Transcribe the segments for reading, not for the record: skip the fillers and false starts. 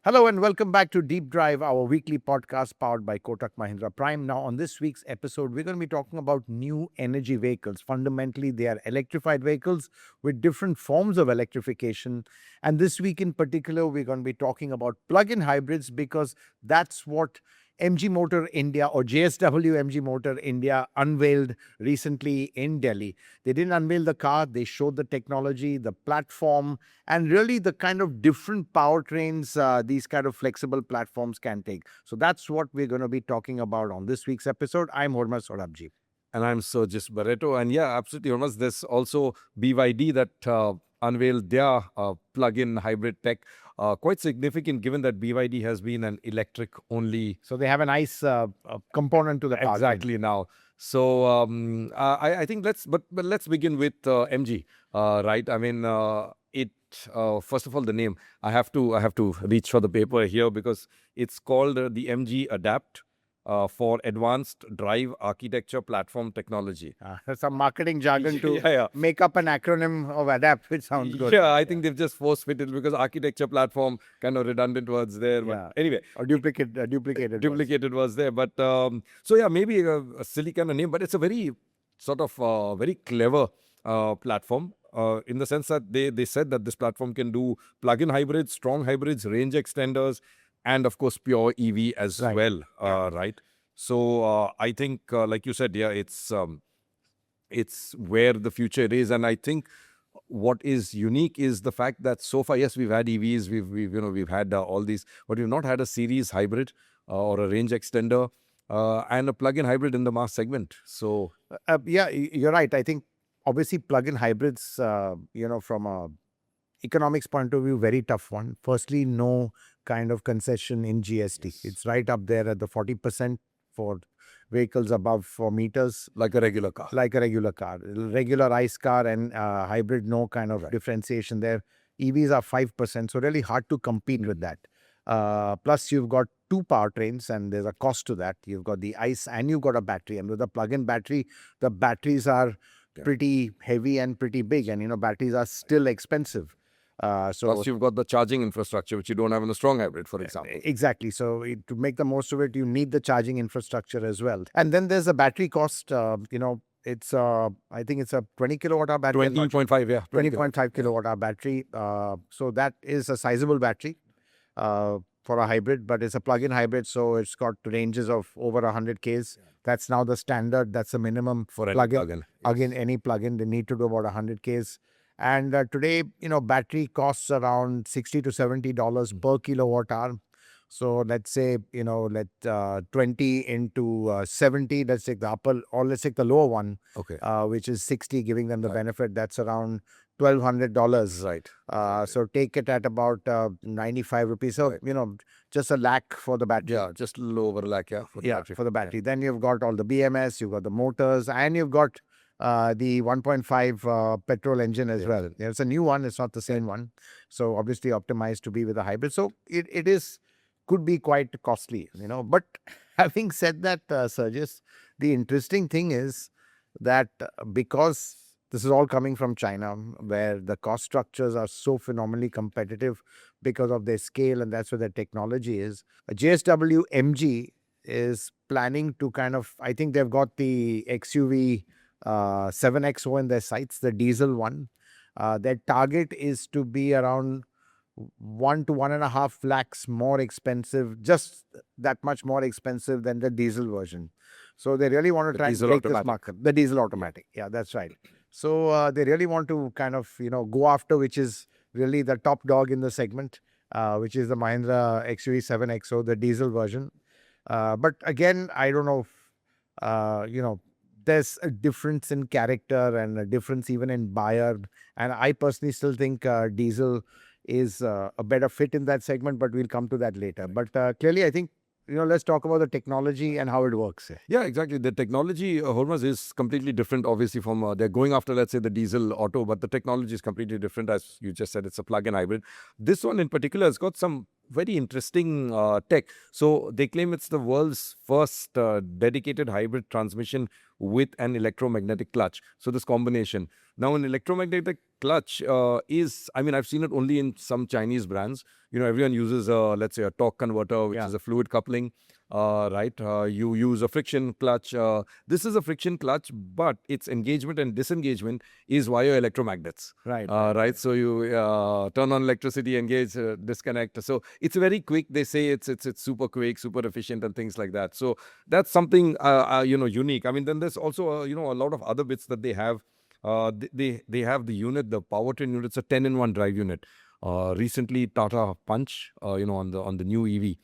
Hello and welcome back to Deep Drive, our weekly podcast powered by Kotak Mahindra Prime. Now, on this week's episode, we're going to be talking about new energy vehicles. Fundamentally, they are electrified vehicles with different forms of electrification. And this week in particular, we're going to be talking about plug-in hybrids because that's what MG Motor India or JSW MG Motor India unveiled recently in Delhi. They didn't unveil the car, they showed the technology, the platform, and really the kind of different powertrains these kind of flexible platforms can take. So that's what we're going to be talking about on this week's episode. I'm Hormazd Sorabjee. And I'm Sergius Barretto. And yeah, absolutely, Hormazd. There's also BYD that unveiled their plug-in hybrid tech. Quite significant given that BYD has been an electric-only. So they have a nice component to the car. Exactly now. So I think let's begin with MG, right? I mean, first of all, the name. I have to reach for the paper here because it's called the MG Adapt. For Advanced Drive Architecture Platform Technology. That's some marketing jargon to make up an acronym of ADAPT, which sounds good. Yeah, I think they've just force-fitted because architecture platform, kind of redundant words there. But anyway. Or duplicated was there. But so yeah, maybe a silly kind of name, but it's a very sort of very clever platform. In the sense that they said that this platform can do plug-in hybrids, strong hybrids, range extenders, and of course, pure EV as well, right? So I think, like you said, it's where the future is, and I think what is unique is the fact that so far, yes, we've had EVs, we've had all these, but we've not had a series hybrid or a range extender and a plug-in hybrid in the mass segment. So yeah, you're right. I think obviously plug-in hybrids, from a economics point of view, very tough one. Firstly, no kind of concession in GST. Yes. It's right up there at the 40% for vehicles above 4 meters. Like a regular car. Regular ICE car and hybrid, no kind of differentiation there. EVs are 5%, so really hard to compete with that. Plus, you've got two powertrains and there's a cost to that. You've got the ICE and you've got a battery. And with a plug-in battery, the batteries are pretty heavy and pretty big. And, batteries are still expensive. Plus, you've got the charging infrastructure, which you don't have in a strong hybrid, for example. Exactly. So to make the most of it, you need the charging infrastructure as well. And then there's a battery cost. It's I think it's a 20 kilowatt hour battery. 20.5, yeah. 20.5 kilowatt hour battery. So that is a sizable battery for a hybrid, but it's a plug-in hybrid. So it's got ranges of over 100 Ks. Yeah. That's now the standard. That's the minimum for any plug-in. Again, any plug-in, they need to do about 100 Ks. And today, battery costs around $60 to $70 per kilowatt hour. So let's say, 20 into 70, let's take the upper, or let's take the lower one, which is 60, giving them the benefit. That's around $1,200. Right. So take it at about 95 rupees. So, just a lakh for the battery. Yeah, just a little over a lakh, for the battery. Then you've got all the BMS, you've got the motors, and you've got the 1.5 petrol engine as well. It's a new one. It's not the same one. So obviously optimized to be with a hybrid. So it could be quite costly, But having said that, Sergius, the interesting thing is that because this is all coming from China, where the cost structures are so phenomenally competitive because of their scale, and that's where their technology is. JSW MG is planning to I think they've got the XUV 7XO in their sights, the diesel one. Their target is to be around 1 to 1.5 lakhs more expensive, just that much more expensive than the diesel version. So they really want to try and take this market. The diesel automatic. Yeah, that's right. So they really want to go after, which is really the top dog in the segment, which is the Mahindra XUV 7XO, the diesel version. But again, I don't know if, there's a difference in character and a difference even in buyer. And I personally still think diesel is a better fit in that segment, but we'll come to that later. But clearly, I think, let's talk about the technology and how it works. Yeah, exactly. The technology, Hormazd, is completely different, obviously, from they're going after, let's say, the diesel auto, but the technology is completely different. As you just said, it's a plug-in hybrid. This one in particular has got some very interesting tech. So they claim it's the world's first dedicated hybrid transmission with an electromagnetic clutch. So this combination, Now, an electromagnetic clutch is, I mean, I've seen it only in some Chinese brands. Everyone uses, let's say, a torque converter, which is a fluid coupling, right? You use a friction clutch. This is a friction clutch, but its engagement and disengagement is via electromagnets. Right. So you turn on electricity, engage, disconnect. So it's very quick. They say it's super quick, super efficient, and things like that. So that's something unique. I mean, then there's also a lot of other bits that they have. They have the unit, the powertrain unit. It's a 10-in-1 drive unit. Recently, Tata Punch, on the new EV,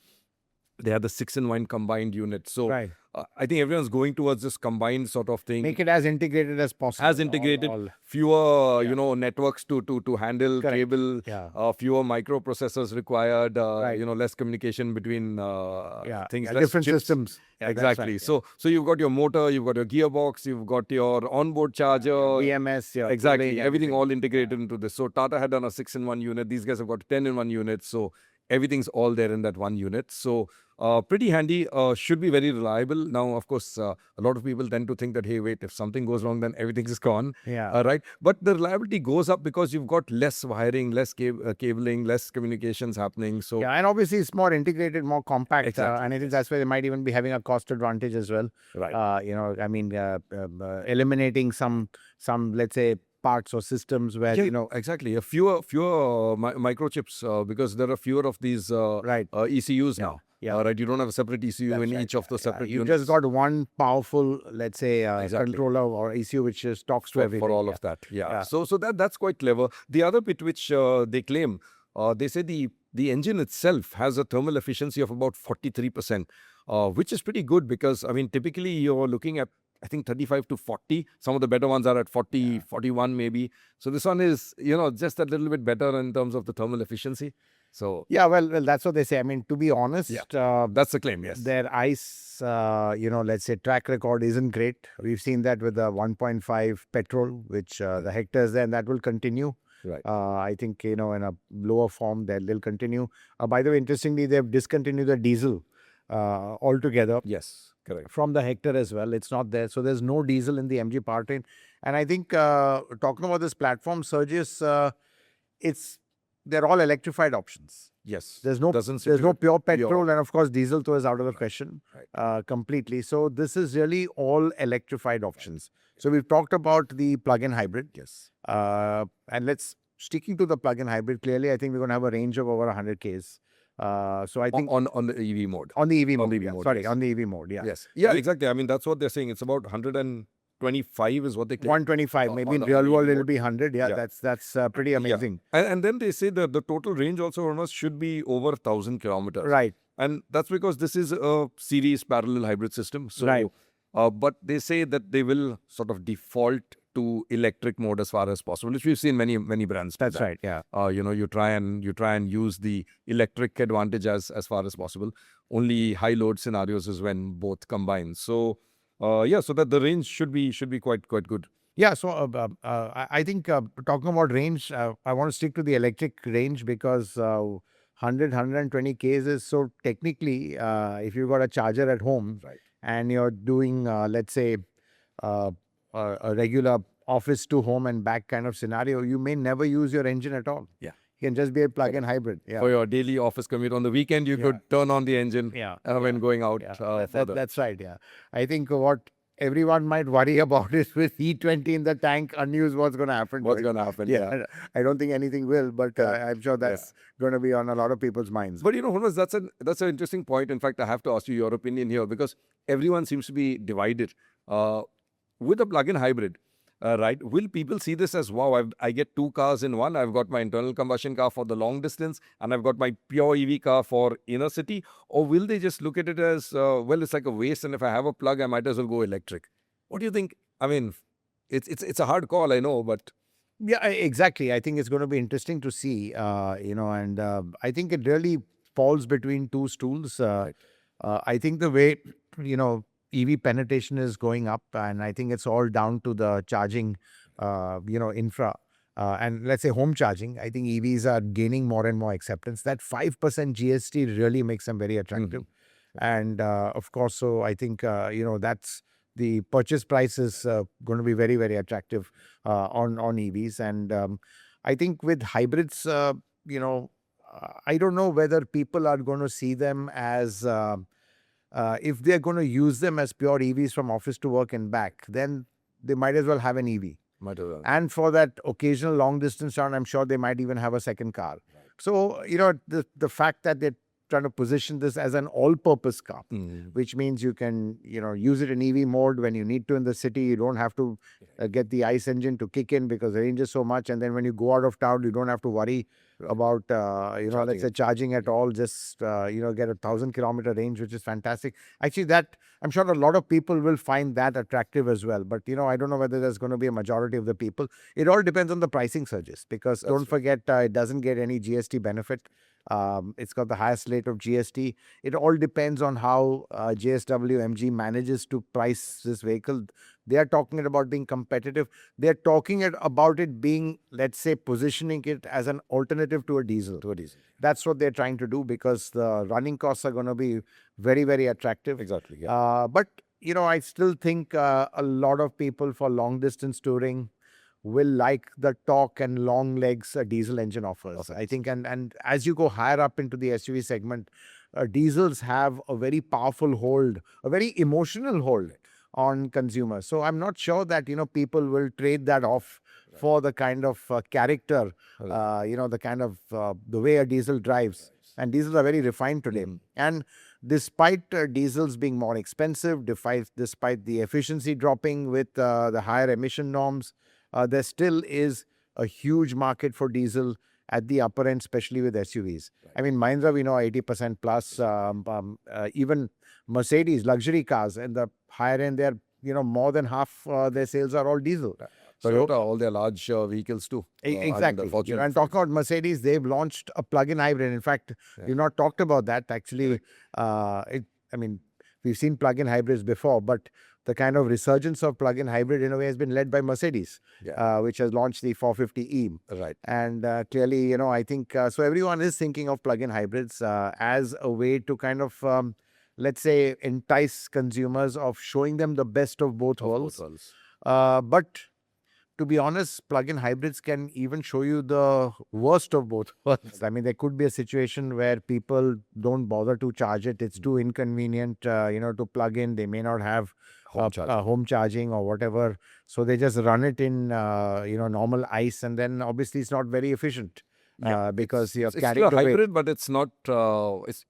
they had the 6-in-1 combined unit. So I think everyone's going towards this combined sort of thing. Make it as integrated as possible. As integrated, fewer networks to handle, cable, fewer microprocessors required, less communication between things. Different chips. Systems. Exactly. Right, so you've got your motor, you've got your gearbox, you've got your onboard charger, BMS, exactly, everything all integrated into this. So Tata had done a 6-in-1 unit. These guys have got 10-in-1 unit. So everything's all there in that one unit. So pretty handy, should be very reliable. Now, of course, a lot of people tend to think that, hey, wait, if something goes wrong, then everything's gone. Right. But the reliability goes up because you've got less wiring, less cabling, less communications happening. So and obviously it's more integrated, more compact. Exactly. And I think that's why they might even be having a cost advantage as well. Right. Eliminating some, let's say, parts or systems where exactly, a fewer microchips, because there are fewer of these ECUs now. Right, you don't have a separate ECU in each of the separate you units. just got one powerful, let's say, controller or ECU which just talks to everything for all of that. So that's quite clever. The other bit which they claim, they say the engine itself has a thermal efficiency of about 43%, which is pretty good, because I mean, typically you're looking at, I think, 35 to 40. Some of the better ones are at 40, 41 maybe. So this one is, just a little bit better in terms of the thermal efficiency. So well, that's what they say. I mean, to be honest, that's the claim. Yes, their ICE, let's say, track record isn't great. We've seen that with the 1.5 petrol, which the Hector is there, and that will continue. Right. I think, in a lower form, they'll continue. By the way, interestingly, they've discontinued the diesel altogether. Yes, correct. From the Hector as well. It's not there. So there's no diesel in the MG powertrain. And I think, talking about this platform, Sergius, they're all electrified options. Yes. There's no pure petrol, and of course diesel too is out of the question completely. So this is really all electrified options. So we've talked about the plug-in hybrid. Yes. And sticking to the plug-in hybrid, clearly I think we're going to have a range of over 100 Ks. So I think on the EV mode. On the EV mode. On the EV mode. Yes. Yeah, exactly. I mean, that's what they're saying. It's about 125 is what they claim. 125. Maybe in real world it'll be 100. That's pretty amazing. And then they say that the total range also, Hormazd, should be over 1,000 kilometers. Right. And that's because this is a series parallel hybrid system. So, but they say that they will sort of default to electric mode as far as possible, which we've seen many brands. That's right. Yeah. You try and use the electric advantage as far as possible. Only high load scenarios is when both combine. So so that the range should be quite good. Yeah. So I think talking about range, I want to stick to the electric range because 120 Ks is so technically, if you've got a charger at home and you're doing, let's say, a regular office to home and back kind of scenario, you may never use your engine at all. Yeah. It can just be a plug-in hybrid. Yeah. For your daily office commute on the weekend, you could turn on the engine when going out. That's right. Yeah. I think what everyone might worry about is with E20 in the tank, unused, what's going to happen? What's going to happen? Yeah. I don't think anything will, but I'm sure that's going to be on a lot of people's minds. But Hormazd, that's an interesting point. In fact, I have to ask you your opinion here, because everyone seems to be divided. With a plug-in hybrid, will people see this as, wow, I get two cars in one? I've got my internal combustion car for the long distance and I've got my pure EV car for inner city? Or will they just look at it as, well, it's like a waste, and if I have a plug, I might as well go electric? What do you think? I mean, it's a hard call, I know, but... Yeah, exactly. I think it's going to be interesting to see, and I think it really falls between two stools. I think the way, EV penetration is going up, and I think it's all down to the charging, infra. And let's say home charging, I think EVs are gaining more and more acceptance. That 5% GST really makes them very attractive. And of course, so I think, that's the purchase price is going to be very, very attractive on EVs. And I think with hybrids, I don't know whether people are going to see them as if they're going to use them as pure EVs from office to work and back, then they might as well have an EV. Might as well. And for that occasional long distance round, I'm sure they might even have a second car. Right. So, the fact that they're trying to position this as an all-purpose car, which means you can, use it in EV mode when you need to in the city. You don't have to get the ICE engine to kick in because the range is so much. And then when you go out of town, you don't have to worry about, let's say charging at all. Just, get 1,000-kilometer range, which is fantastic. Actually, that I'm sure a lot of people will find that attractive as well. But, I don't know whether there's going to be a majority of the people. It all depends on the pricing surges because don't forget, it doesn't get any GST benefit. It's got the highest rate of GST. It all depends on how JSW MG manages to price this vehicle. They are talking about being competitive. They're talking about it being, let's say, positioning it as an alternative to a diesel. That's what they're trying to do because the running costs are going to be very, very attractive. Exactly. Yeah. But, I still think a lot of people for long distance touring will like the torque and long legs a diesel engine offers. I think, and as you go higher up into the SUV segment, diesels have a very powerful hold, a very emotional hold on consumers. So I'm not sure that, people will trade that off for the kind of character, the kind of the way a diesel drives. And diesels are very refined today. And despite diesels being more expensive, despite the efficiency dropping with the higher emission norms, there still is a huge market for diesel at the upper end, especially with SUVs. I mean, Mahindra, we know 80% plus. Even Mercedes, luxury cars, and the higher end, they're, more than half their sales are all diesel. Toyota, all their large vehicles too. Exactly. And talking about Mercedes, they've launched a plug-in hybrid. In fact, we've not talked about that. Actually, we've seen plug-in hybrids before, but the kind of resurgence of plug-in hybrid in a way has been led by Mercedes, which has launched the 450e. Right. And clearly, I think, so everyone is thinking of plug-in hybrids as a way to kind of, let's say, entice consumers of showing them the best of both worlds. But to be honest, plug-in hybrids can even show you the worst of both worlds. I mean, there could be a situation where people don't bother to charge it. It's too inconvenient, to plug in. They may not have home charging or whatever. So they just run it in, normal ICE, and then obviously it's not very efficient. Because you're carrying it's still a the weight. hybrid, but it's not.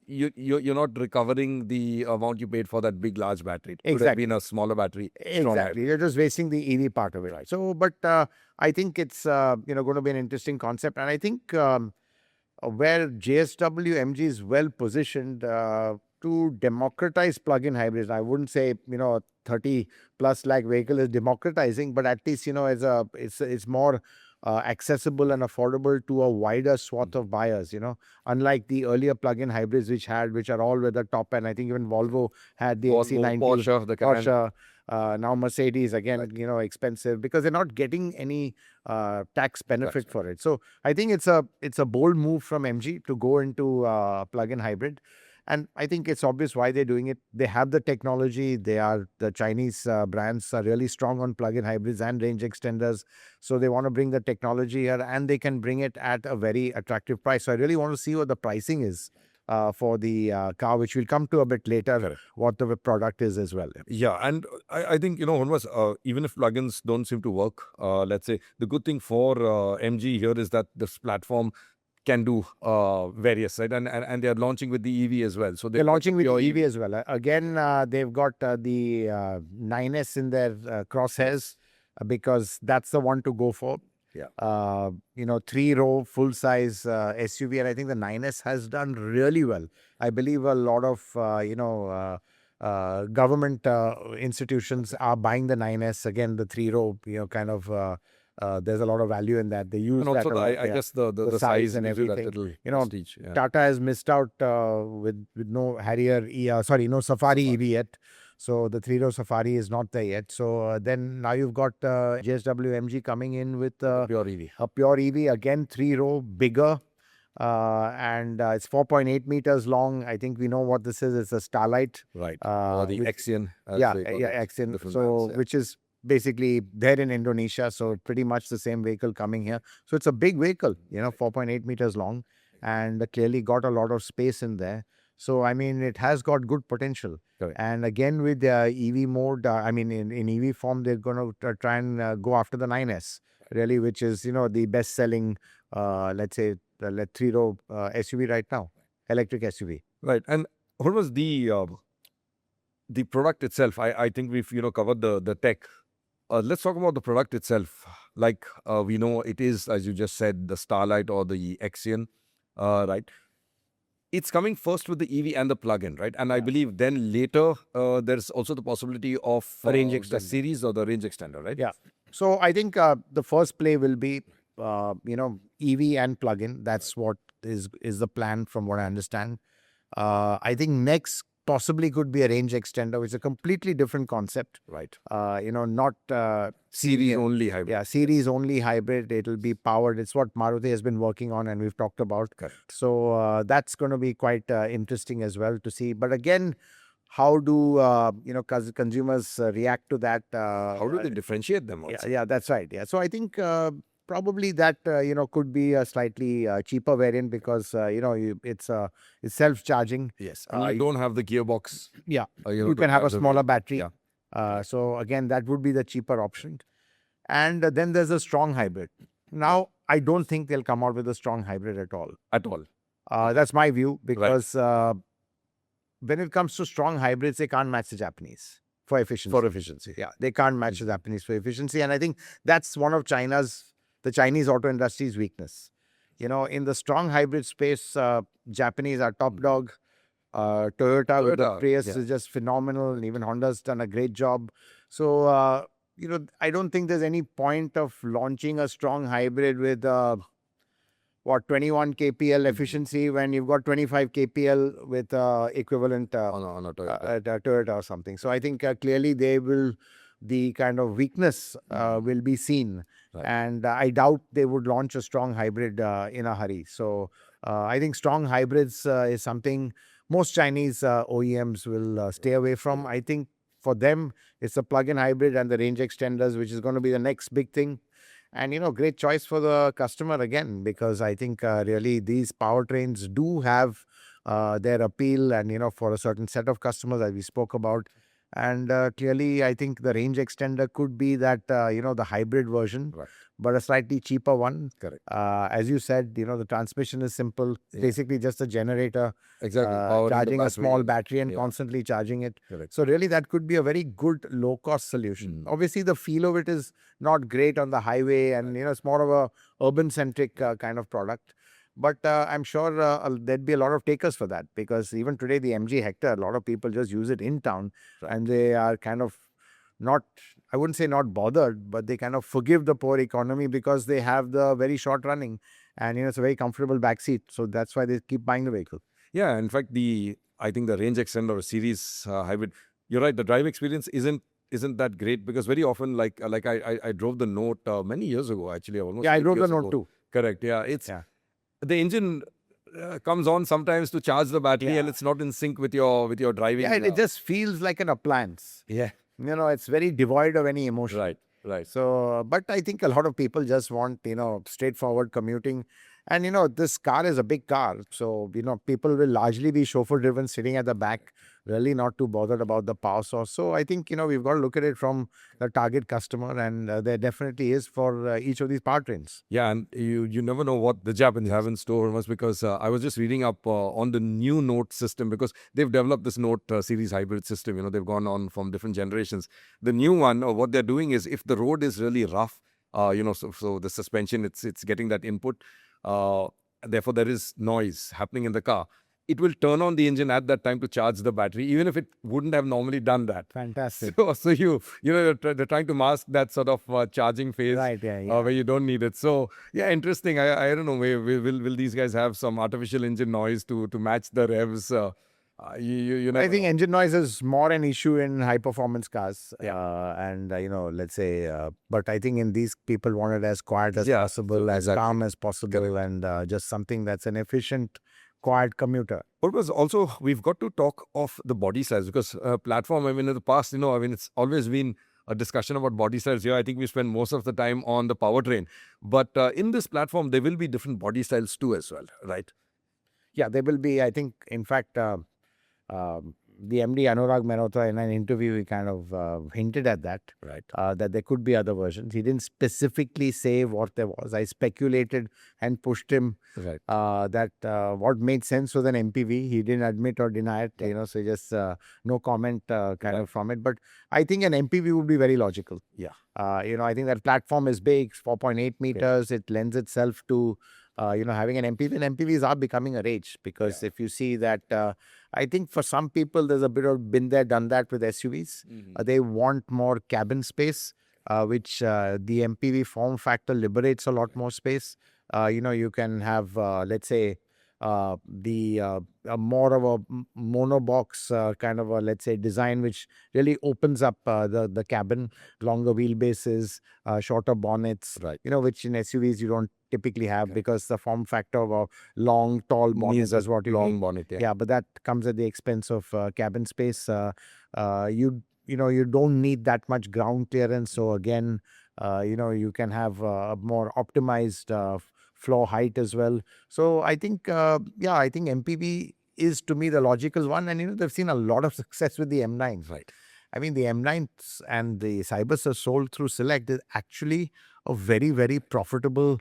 You're not recovering the amount you paid for that big large battery. It could have been a smaller battery. Exactly, you're just wasting the EV part of it. Right. So, but I think it's going to be an interesting concept, and I think where JSW MG is well positioned to democratize plug-in hybrids. I wouldn't say 30 plus lakh vehicle is democratizing, but at least it's more accessible and affordable to a wider swath of buyers, unlike the earlier plug-in hybrids which are all with the top end. I think even Volvo had the XC90, Porsche, now Mercedes again, expensive because they're not getting any tax benefit for it. So I think it's a bold move from MG to go into plug-in hybrid. And I think it's obvious why they're doing it. They have the technology. The Chinese brands are really strong on plug-in hybrids and range extenders. So they want to bring the technology here, and they can bring it at a very attractive price. So I really want to see what the pricing is for the car, which we'll come to a bit later, what the product is as well. Yeah, and I think, Hormazd, even if plugins don't seem to work, let's say, the good thing for MG here is that this platform can do various, right? And they're launching with the EV as well. So they're launching with the EV as well. Again, they've got the 9S in their crosshairs because that's the one to go for. Yeah. 3-row full-size SUV, and I think the 9S has done really well. I believe a lot of government institutions are buying the 9S. Again, the 3-row, kind of. There's a lot of value in that. They use and also that. I guess the size and everything. Prestige, Tata has missed out with no Harrier, no Safari EV yet. So the 3-row Safari is not there yet. So then now you've got JSW MG coming in with pure EV. A pure EV, again 3-row, bigger. and it's 4.8 meters long. I think we know what this is. It's a Starlight. Right. Or the which- Axion. as yeah, they call yeah, it. Axion. Different So, brands, yeah. which is basically there in Indonesia. So, pretty much the same vehicle coming here. So, it's a big vehicle, 4.8 meters long, and clearly got a lot of space in there. So, I mean, it has got good potential. Correct. And again, with the EV mode, I mean, in EV form, they're going to try and go after the 9S, really, which is, the best selling, let's say, the three-row SUV right now, electric SUV. Right. And what was the product itself? I think we've covered the tech. Let's talk about the product itself. Like we know it is, as you just said, the Starlight or the Axion, right? It's coming first with the EV and the plug-in, right? And I believe then later there's also the possibility of A range the extender. series or the range extender, right? Yeah. So I think the first play will be, EV and plug-in. That's what is the plan from what I understand. I think next possibly could be a range extender, which is a completely different concept. Right. Not Series only hybrid. yeah, series only hybrid. It'll be powered. It's what Maruti has been working on and we've talked about. Correct. So that's going to be quite interesting as well to see. But again, how do consumers react to that? How do they differentiate them also? Yeah, that's right. Yeah, so I think probably that could be a slightly cheaper variant because it's self-charging. Yes. And you don't have the gearbox. Yeah, to you can have a the- smaller battery. Yeah. So again, that would be the cheaper option. And then there's a strong hybrid. Now, I don't think they'll come out with a strong hybrid at all. At all. That's my view because when it comes to strong hybrids, they can't match the Japanese for efficiency. For efficiency. Yeah, they can't match the Japanese for efficiency. And I think that's one of the Chinese auto industry's weakness. In the strong hybrid space, Japanese are top dog. Toyota with the Toyota, Prius yeah. is just phenomenal. And even Honda's done a great job. So, I don't think there's any point of launching a strong hybrid with 21 kpl efficiency when you've got 25 kpl with equivalent On a Toyota. Toyota or something. So I think clearly the kind of weakness will be seen. Right. And I doubt they would launch a strong hybrid in a hurry. So I think strong hybrids is something most Chinese OEMs will stay away from. I think for them, it's a plug-in hybrid and the range extenders, which is going to be the next big thing. And, great choice for the customer again, because I think really these powertrains do have their appeal and, for a certain set of customers as we spoke about. And clearly, I think the range extender could be that, the hybrid version, Right. but a slightly cheaper one. Correct. As you said, the transmission is simple, basically just a generator, Exactly. Power in the charging a battery. small battery and Yeah. constantly charging it. Correct. So really, that could be a very good low-cost solution. Obviously, the feel of it is not great on the highway, and it's more of a urban-centric kind of product. But I'm sure there'd be a lot of takers for that, because even today, the MG Hector, a lot of people just use it in town, and they are kind of not, I wouldn't say not bothered, but they kind of forgive the poor economy because they have the very short running, and it's a very comfortable backseat. So that's why they keep buying the vehicle. Yeah, in fact, I think the range extender or series hybrid, you're right, the drive experience isn't that great, because very often, like I drove the Note many years ago, actually, almost. Yeah, I 8 drove the years Note ago. too. Correct. Yeah, the engine comes on sometimes to charge the battery, and it's not in sync with your driving. Yeah, it just feels like an appliance. Yeah. It's very devoid of any emotion. Right. So, but I think a lot of people just want, straightforward commuting. And, this car is a big car. So, people will largely be chauffeur driven, sitting at the back, really not too bothered about the power source. So, I think, we've got to look at it from the target customer, and there definitely is for each of these powertrains. Yeah, and you never know what the Japanese have in store, Hormazd, because I was just reading up on the new Note system, because they've developed this Note series hybrid system. They've gone on from different generations. The new one, what they're doing is, if the road is really rough, so the suspension, it's getting that input. Therefore, there is noise happening in the car. It will turn on the engine at that time to charge the battery, even if it wouldn't have normally done that. Fantastic. So they're trying to mask that sort of charging phase, Right, yeah. where you don't need it. So yeah, interesting. I don't know. Will these guys have some artificial engine noise to match the revs? You I never think know. engine noise is more an issue in high performance cars. Yeah. And, let's say, but I think in these people want it as quiet as Yeah, possible, as exactly. calm as possible, and just something that's an efficient, quiet commuter. But was also, we've got to talk of the body size because platform, I mean, in the past, it's always been a discussion about body size here. I think we spend most of the time on the powertrain. But in this platform, there will be different body styles too as well, right? Yeah, there will be, I think, in fact, the MD Anurag Mehrotra in an interview, he kind of hinted at that, Right. that there could be other versions. He didn't specifically say what there was. I speculated and pushed him Right. that what made sense was an MPV. He didn't admit or deny it, so just no comment kind of from it. But I think an MPV would be very logical. Yeah. I think that platform is big, 4.8 meters. It lends itself to having an MPV. And MPVs are becoming a rage because if you see that, I think for some people, there's a bit of been there, done that with SUVs. They want more cabin space, which the MPV form factor liberates a lot more space. You can have, let's say, a more of a monobox kind of a, let's say, design, which really opens up the cabin, longer wheelbases, shorter bonnets, Right. which in SUVs you don't typically have because the form factor of a long, tall bonnet Needs is a what you long need. bonnet. Yeah. Yeah, but that comes at the expense of cabin space. You don't need that much ground clearance. So again, you can have a more optimized floor height as well. So I think, I think MPV is to me the logical one. And, they've seen a lot of success with the M9s. Right. I mean, the M9s and the Cybers are sold through Select is actually a very, very profitable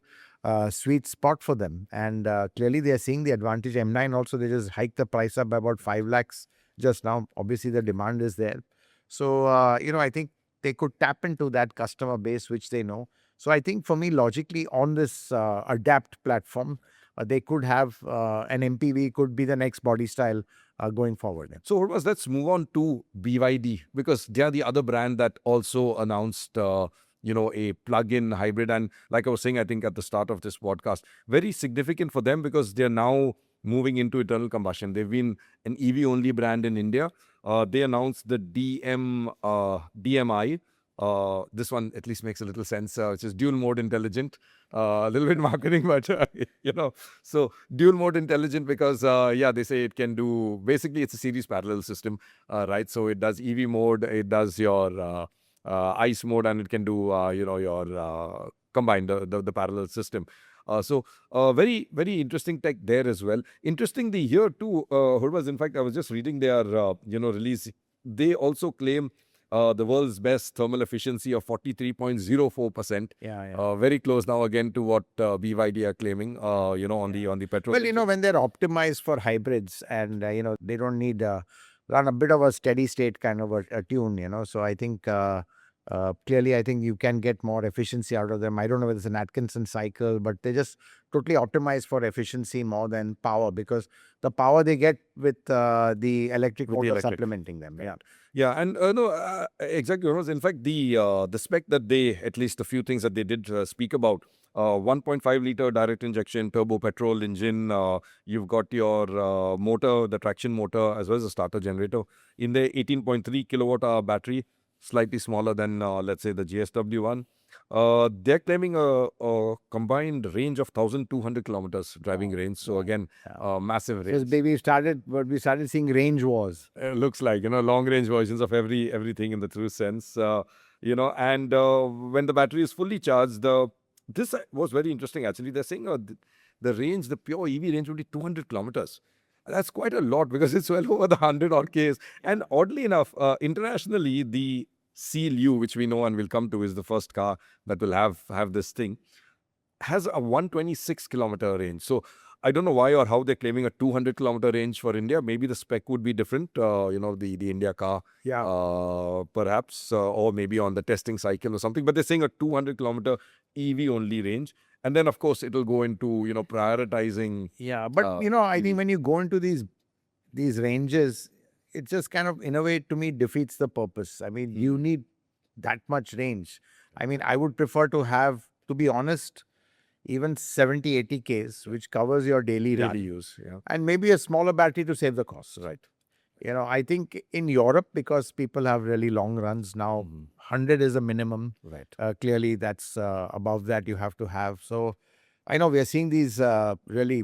sweet spot for them. And clearly they are seeing the advantage. M9 also, they just hiked the price up by about 5 lakhs just now. Obviously, the demand is there. So, I think they could tap into that customer base, which they know. So I think for me, logically, on this Adapt platform, they could have an MPV could be the next body style going forward. So, Hormazd, let's move on to BYD because they are the other brand that also announced, a plug-in hybrid. And like I was saying, I think at the start of this podcast, very significant for them because they're now moving into internal combustion. They've been an EV-only brand in India. They announced the DMI. This one at least makes a little sense, which is dual mode intelligent. A little bit marketing, but so dual mode intelligent because they say it can do, basically it's a series parallel system, right? So it does EV mode, it does your ICE mode, and it can do your combined the parallel system. Very, very interesting tech there as well. Interestingly here too, Hormazd, in fact, I was just reading their release. They also claim the world's best thermal efficiency of 43.04%. Yeah. Very close now again to what BYD are claiming, on the petrol. Well, when they're optimized for hybrids and, they don't need run a bit of a steady state kind of a tune. So I think clearly, I think you can get more efficiency out of them. I don't know whether it's an Atkinson cycle, but they just totally optimized for efficiency more than power because the power they get with the electric With the motor electric. supplementing them. Yeah. Yeah, and exactly. Hormazd. In fact, the spec that they, at least a few things that they did speak about, 1.5 liter direct injection turbo petrol engine. You've got your motor, the traction motor, as well as the starter generator. In the 18.3 kilowatt hour battery, slightly smaller than let's say the JSW one. They're claiming a combined range of 1,200 kilometers driving range. So again, massive range. So we started seeing range wars. Looks like long range versions of everything in the true sense. And when the battery is fully charged, this was very interesting actually. They're saying the range, the pure EV range, would be 200 kilometers. That's quite a lot because it's well over the 100 odd Ks. And oddly enough, internationally, the Seal U, which we know and will come to, is the first car that will have this thing, has a 126 kilometer range. So I don't know why or how they're claiming a 200 kilometer range for India. Maybe the spec would be different, the India car, perhaps, or maybe on the testing cycle or something. But they're saying a 200 kilometer EV only range. And then, of course, it'll go into, prioritizing. Yeah, but, I think when you go into these ranges, it just kind of, in a way, to me, defeats the purpose. I mean, you need that much range. I mean, I would prefer to have, to be honest, even 70-80 Ks, which covers your daily run. Use. Yeah. And maybe a smaller battery to save the cost. Right. I think in Europe, because people have really long runs now, 100 is a minimum. Right. Clearly, that's above that you have to have. So I know we are seeing these really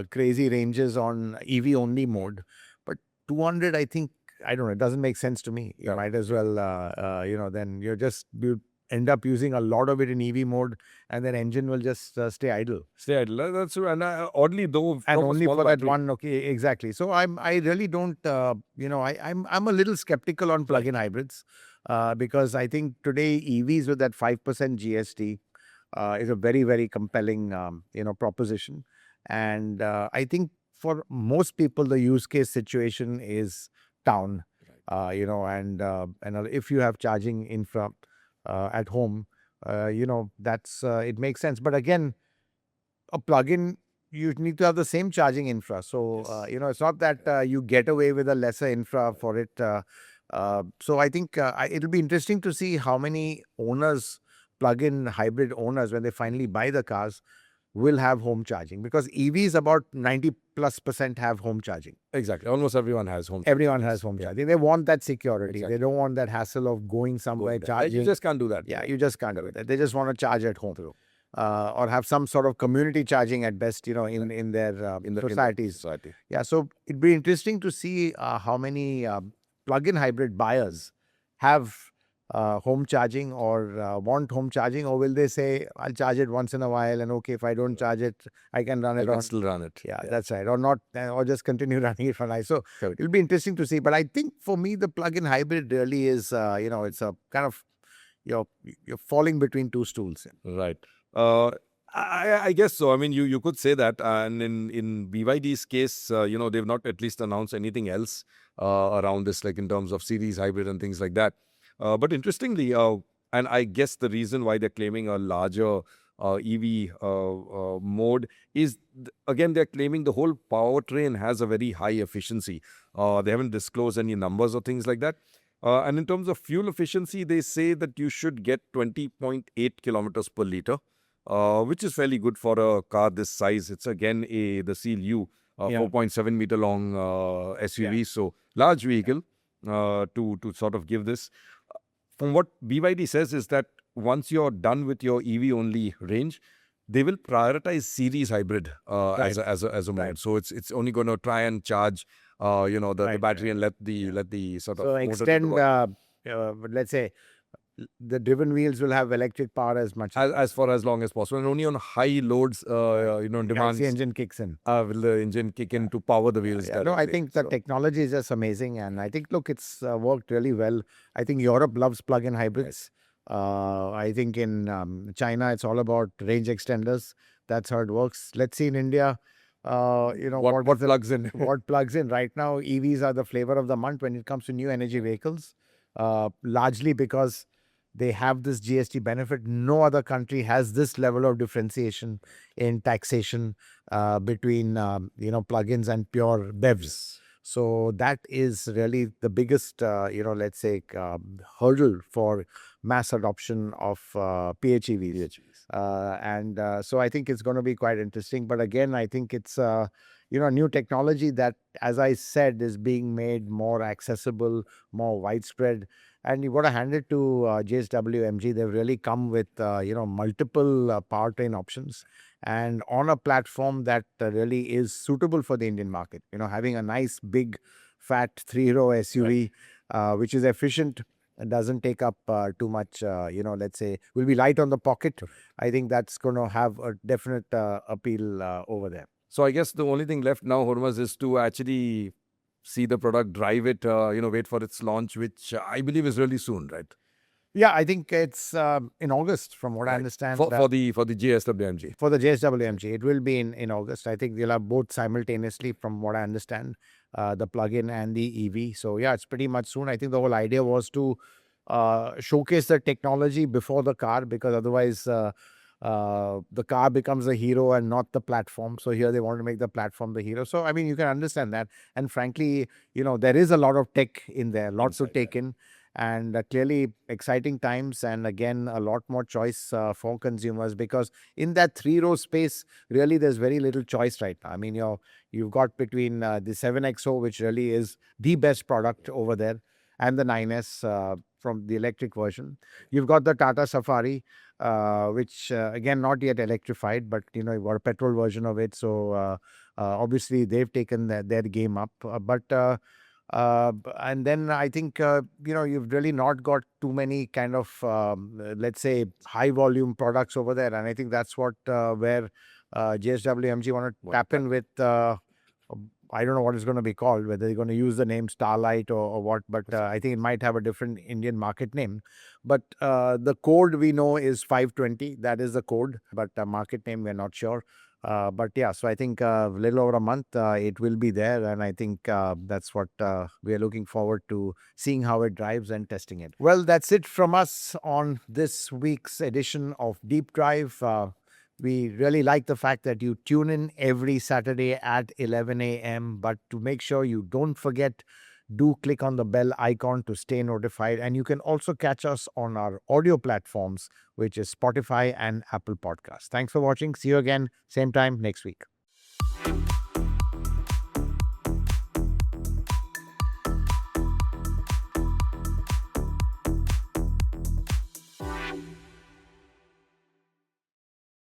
crazy ranges on EV only mode, but 200, I think, I don't know, it doesn't make sense to me. You might as well, then you end up using a lot of it in EV mode, and then engine will just stay idle. Stay idle. That's true. And oddly though, And from a only small for that battery- one, okay, exactly. So I really don't, I'm a little skeptical on plug-in hybrids because I think today EVs with that 5% GST is a very, very compelling, proposition. And I think for most people, the use case situation is town, and if you have charging infra at home, that's it makes sense. But again, a plug-in, you need to have the same charging infra. So, it's not that you get away with a lesser infra for it. So I think it'll be interesting to see how many owners, plug-in hybrid owners, when they finally buy the cars, will have home charging, because EVs about 90+% have home charging. Exactly. Almost everyone has home. Everyone has home Yeah. charging. They want that security. Exactly. They don't want that hassle of going somewhere, charging. You just can't do that. Yeah, you just can't do that. They just want to charge at home. Or have some sort of community charging at best, in their societies. Society. Yeah, so it'd be interesting to see how many plug-in hybrid buyers have home charging or want home charging, or will they say, I'll charge it once in a while, and okay, if I don't charge it, I can run I it can on. still run it. Yeah, that's right. Or not, or just continue running it for life. So Correct. it'll be interesting to see. But I think for me, the plug-in hybrid really is, it's a kind of, you're falling between two stools. Right. I guess so. I mean, you could say that. And in BYD's case, they've not at least announced anything else around this, like in terms of series hybrid and things like that. But interestingly, and I guess the reason why they're claiming a larger EV mode is, again, they're claiming the whole powertrain has a very high efficiency. They haven't disclosed any numbers or things like that. And in terms of fuel efficiency, they say that you should get 20.8 kilometers per liter, which is fairly good for a car this size. It's again the Seal U, 4.7 meter long SUV, so large vehicle to sort of give this. From what BYD says is that once you're done with your EV only range, they will prioritize series hybrid as a mode. Right. So it's only going to try and charge the battery and let the sort of So motor extend, work. let's say, the driven wheels will have electric power as much as for as long as possible, and only on high loads, as demands the engine kicks in. will the engine kick in to power the wheels. Yeah, no, I directly. think the So- technology is just amazing, and I think, look, it's worked really well. I think Europe loves plug-in hybrids. I think in China, it's all about range extenders. That's how it works. Let's see in India, what plugs in? what plugs in. Right now, EVs are the flavor of the month when it comes to new energy vehicles, largely because they have this GST benefit. No other country has this level of differentiation in taxation between, plugins and pure BEVs. So that is really the biggest, let's say, hurdle for mass adoption of PHEVs. So I think it's going to be quite interesting. But again, I think it's, new technology that, as I said, is being made more accessible, more widespread. And you've got to hand it to JSW MG. They've really come with, multiple powertrain options, and on a platform that really is suitable for the Indian market. Having a nice, big, fat 3-row SUV, which is efficient and doesn't take up too much, let's say, will be light on the pocket. I think that's going to have a definite appeal over there. So I guess the only thing left now, Hormazd, is to actually see the product, drive it, wait for its launch, which I believe is really soon, right? Yeah, I think it's in August, from what I understand. For the JSW MG. For the JSW MG, it will be in August. I think they'll have both simultaneously, from what I understand, the plug-in and the EV. So yeah, it's pretty much soon. I think the whole idea was to showcase the technology before the car, because otherwise the car becomes the hero and not the platform. So here they want to make the platform the hero. So I mean, you can understand that. And frankly, there is a lot of tech in there, lots to take in. And clearly exciting times, and again a lot more choice for consumers, because in that 3-row space really there's very little choice right now. I mean, you've got between the 7XO, which really is the best product over there, and the 9S from the electric version. You've got the Tata Safari, which again not yet electrified, but you've got a petrol version of it. So obviously they've taken their game up. And then I think, you've really not got too many kind of, let's say, high volume products over there. And I think that's what where JSW MG want to tap in with, I don't know what it's going to be called, whether they're going to use the name Starlight or what, but I think it might have a different Indian market name. But the code we know is 520. That is the code, but market name we're not sure. But yeah, so I think a little over a month it will be there, and I think that's what we are looking forward to seeing how it drives and testing it. Well, that's it from us on this week's edition of Deep Drive. We really like the fact that you tune in every Saturday at 11 a.m. But to make sure you don't forget, do click on the bell icon to stay notified. And you can also catch us on our audio platforms, which is Spotify and Apple Podcasts. Thanks for watching. See you again, same time next week.